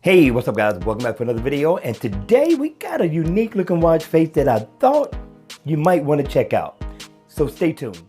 Hey, what's up guys? Welcome back for another video, and today we got a unique looking watch face that I thought you might want to check out. So stay tuned.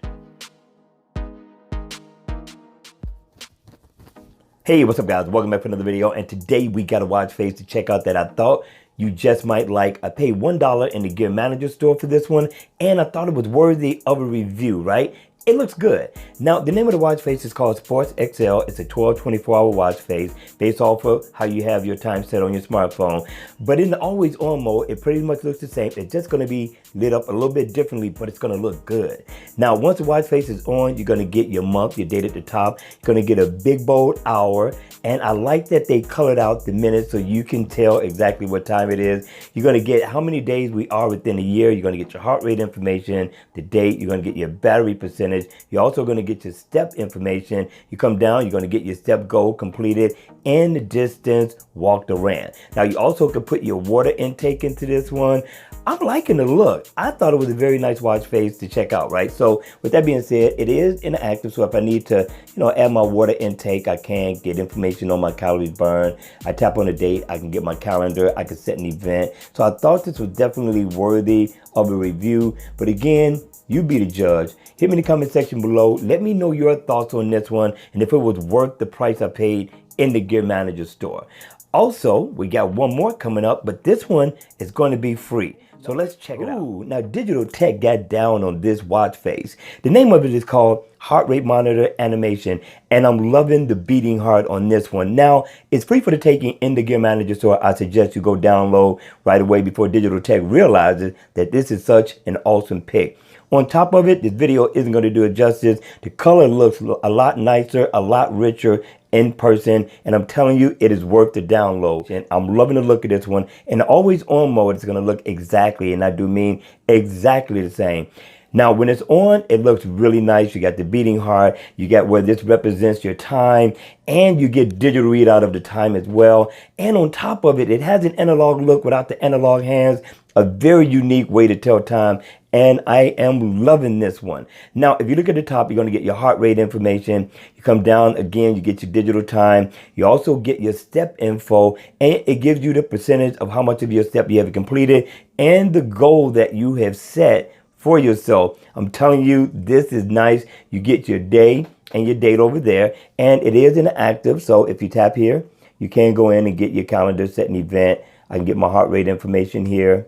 Hey, what's up guys? Welcome back for another video, and today we got a watch face to check out that I thought you just might like. I paid $1 in the Gear Manager store for this one, and I thought it was worthy of a review, right? It looks good. Now, the name of the watch face is called Sports XL. It's a 12 24-hour watch face based off of how you have your time set on your smartphone. But in the always on mode, it pretty much looks the same. It's just gonna be lit up a little bit differently, but it's gonna look good. Now, once the watch face is on, you're gonna get your month, your date at the top. You're gonna get a big bold hour. And I like that they colored out the minutes so you can tell exactly what time it is. You're gonna get how many days we are within a year. You're gonna get your heart rate information, the date. You're gonna get your battery percentage. You're also going to get your step information. You come down, you're going to get your step goal completed and the distance walked or ran. Now you also can put your water intake into this one. I'm liking the look. I thought it was a very nice watch face to check out, right? So with that being said, it is interactive. So if I need to, add my water intake, I can get information on my calories burned. I tap on the date, I can get my calendar, I can set an event. So I thought this was definitely worthy of a review. But again, you be the judge. Hit me in the comment section below. Let me know your thoughts on this one and if it was worth the price I paid in the Gear Manager store. Also, we got one more coming up, but this one is going to be free. So let's check it out. Now, Digital Tech got down on this watch face. The name of it is called Heart Rate Monitor Animation, and I'm loving the beating heart on this one. Now, it's free for the taking in the Gear Manager store. I suggest you go download right away before Digital Tech realizes that this is such an awesome pick. On top of it, this video isn't going to do it justice. The color looks a lot nicer, a lot richer in person, and I'm telling you, it is worth the download. And I'm loving the look of this one. In the always on mode, it's going to look exactly, and I do mean exactly the same. Now, when it's on, it looks really nice. You got the beating heart, you got where this represents your time, and you get digital readout of the time as well. And on top of it, it has an analog look without the analog hands, a very unique way to tell time. And I am loving this one. Now, if you look at the top, you're going to get your heart rate information. You come down again, you get your digital time. You also get your step info, and it gives you the percentage of how much of your step you have completed and the goal that you have set for yourself. I'm telling you, this is nice. You get your day and your date over there, and it is interactive. So if you tap here, you can go in and get your calendar, set an event. I can get my heart rate information here.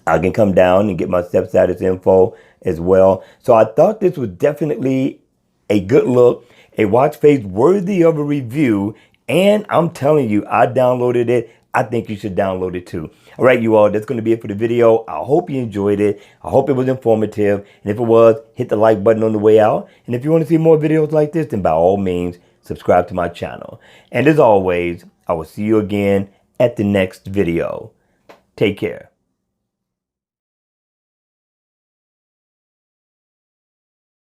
I can come down and get my step status info as well. So I thought this was definitely a good look, a watch face worthy of a review. And I'm telling you, I downloaded it. I think you should download it too. All right, you all, that's going to be it for the video. I hope you enjoyed it. I hope it was informative. And if it was, hit the like button on the way out. And if you want to see more videos like this, then by all means, subscribe to my channel. And as always, I will see you again at the next video. Take care.